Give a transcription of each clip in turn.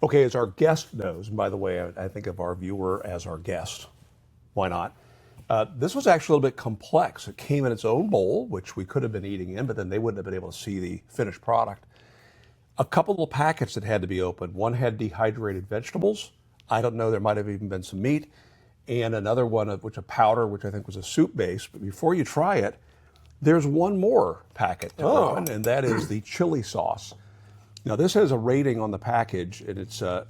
Okay, as our guest knows, and by the way, I think of our viewer as our guest. Why not? This was actually a little bit complex. It came in its own bowl, which we could have been eating in, but then they wouldn't have been able to see the finished product. A couple of packets that had to be opened. One had dehydrated vegetables. I don't know, there might have even been some meat. And another one, which a powder, which I think was a soup base. But before you try it, there's one more packet to open, and that is the chili sauce. Now, this has a rating on the package, and it's a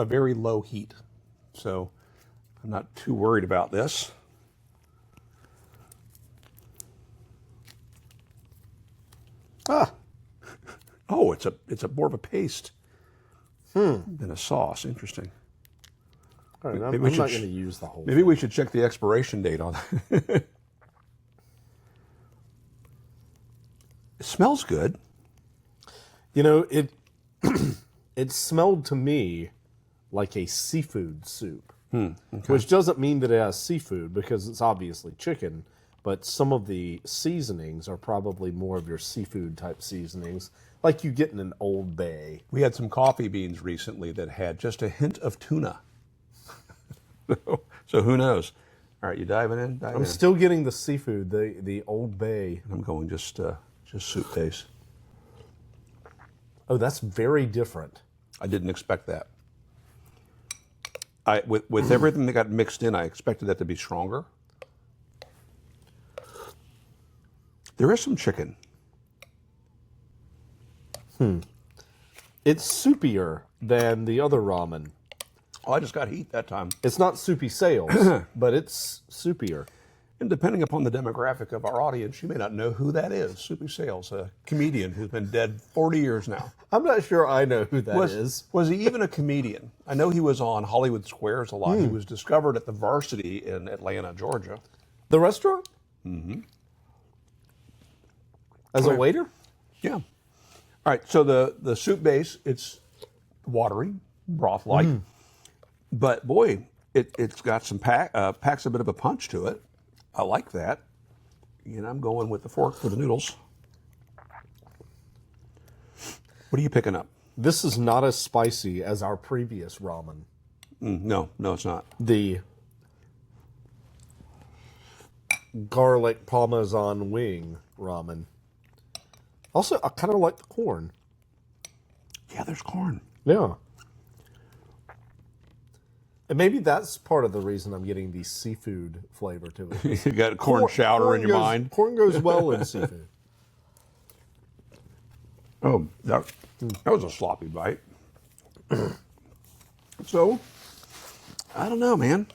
very low heat. So I'm not too worried about this. Oh, it's a more of a paste than a sauce. Interesting. All right, I'm not going to use the whole. Maybe we should check the expiration date on that. It smells good. You know, it it smelled to me like a seafood soup, Okay. which doesn't mean that it has seafood because it's obviously chicken. But some of the seasonings are probably more of your seafood type seasonings, like you get in an Old Bay. We had some coffee beans recently that had just a hint of tuna. So who knows? All right, you diving in? I'm still getting the seafood, the Old Bay. I'm going just soup base. Oh, that's very different. I didn't expect that. With everything that got mixed in, I expected that to be stronger. There is some chicken. It's soupier than the other ramen. Oh, I just got heat that time. It's not soupy sales, but it's soupier. And depending upon the demographic of our audience, you may not know who that is. Soupy Sales, a comedian who's been dead 40 years now. I'm not sure I know who that is. Was he even a comedian? I know he was on Hollywood Squares a lot. He was discovered at the Varsity in Atlanta, Georgia. The restaurant? Mm-hmm. As a waiter? Yeah. All right, so the soup base, it's watery, broth-like. But boy, it's got some packs a bit of a punch to it. I like that. And I'm going with the fork for the noodles. What are you picking up? This is not as spicy as our previous ramen. No, it's not. The garlic parmesan wing ramen. Also, I kind of like the corn. Yeah, there's corn. Yeah. And maybe that's part of the reason I'm getting the seafood flavor to it. You got corn chowder in your mind. Corn goes well in seafood. Oh, that was a sloppy bite. So, I don't know, man.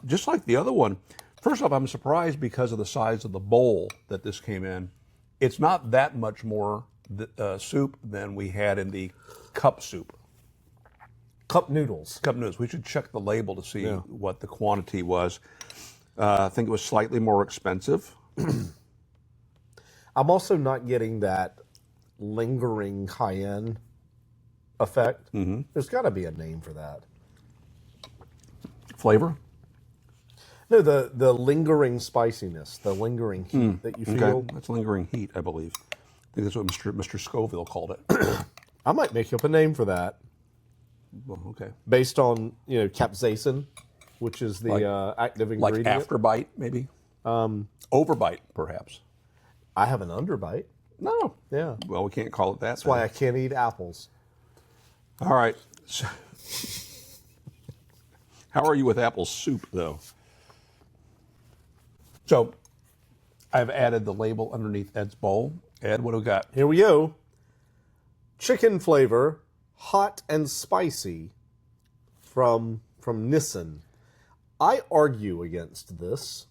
Just like the other one. First off, I'm surprised because of the size of the bowl that this came in. It's not that much more soup than we had in the cup soup. Cup noodles. Cup noodles. We should check the label to see what the quantity was. I think it was slightly more expensive. I'm also not getting that lingering cayenne effect. There's got to be a name for that. Flavor? No, the lingering spiciness, the lingering heat that you feel. Okay. That's lingering heat, I believe. I think that's what Mr. Scoville called it. I might make up a name for that. Well, okay. Based on, capsaicin, which is the active ingredient. Like afterbite, maybe? Overbite, perhaps. I have an underbite. No. Yeah. Well, we can't call it that. That's why I can't eat apples. All right. So, how are you with apple soup, though? So, I've added the label underneath Ed's bowl. Ed, what do we got? Here we go. Chicken flavor, hot and spicy, from Nissan. I argue against this.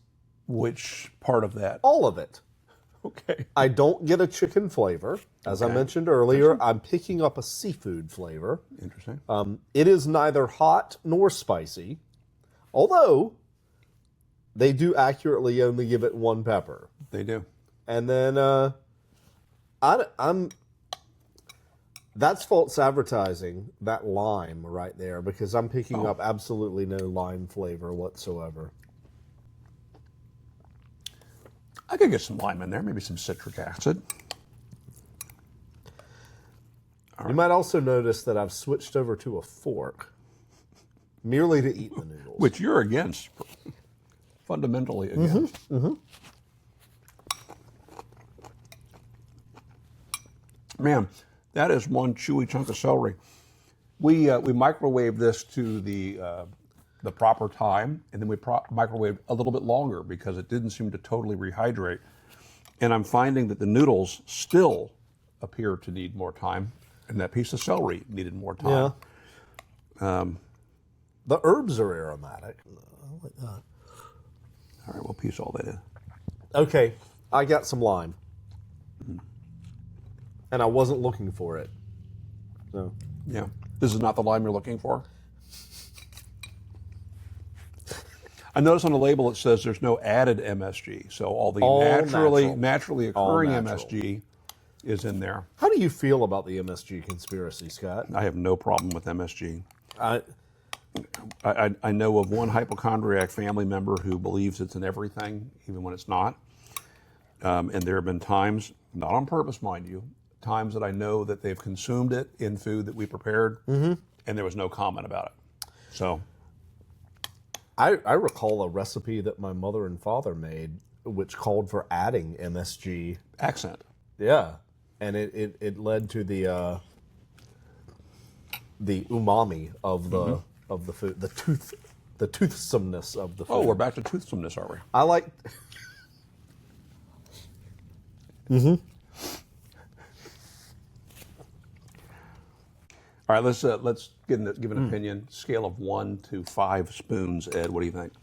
Which part of that? All of it. Okay. I don't get a chicken flavor. As I mentioned earlier, I'm picking up a seafood flavor. Interesting. It is neither hot nor spicy, although they do accurately only give it one pepper. They do. And then that's false advertising, that lime right there, because I'm picking up absolutely no lime flavor whatsoever. I could get some lime in there, maybe some citric acid. You might also notice that I've switched over to a fork, merely to eat the noodles. Which you're against, fundamentally against. Man, that is one chewy chunk of celery. We microwaved this to the proper time, and then we microwaved a little bit longer because it didn't seem to totally rehydrate. And I'm finding that the noodles still appear to need more time, and that piece of celery needed more time. Yeah. The herbs are aromatic. I like that. All right, we'll piece all that in. Okay, I got some lime. And I wasn't looking for it. So Yeah. This is not the lime you're looking for? I notice on the label it says there's no added MSG, so all the naturally occurring MSG is in there. How do you feel about the MSG conspiracy, Scott? I have no problem with MSG. I I know of one hypochondriac family member who believes it's in everything, even when it's not. And there have been times, not on purpose, mind you, times that I know that they've consumed it in food that we prepared, and there was no comment about it. So I recall a recipe that my mother and father made, which called for adding MSG. accent. Yeah, and it led to the umami of the of the food, the toothsomeness of the food. Oh, we're back to toothsomeness, are we? I like. All right, let's give an opinion. Scale of 1 to 5 spoons, Ed. What do you think?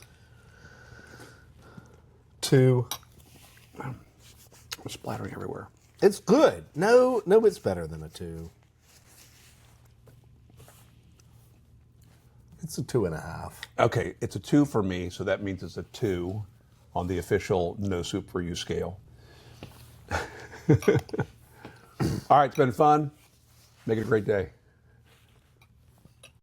2. It's splattering everywhere. It's good. No, it's better than a 2. It's a 2.5. Okay, it's a 2 for me, so that means it's a 2 on the official No Soup for You scale. All right, it's been fun. Make it a great day.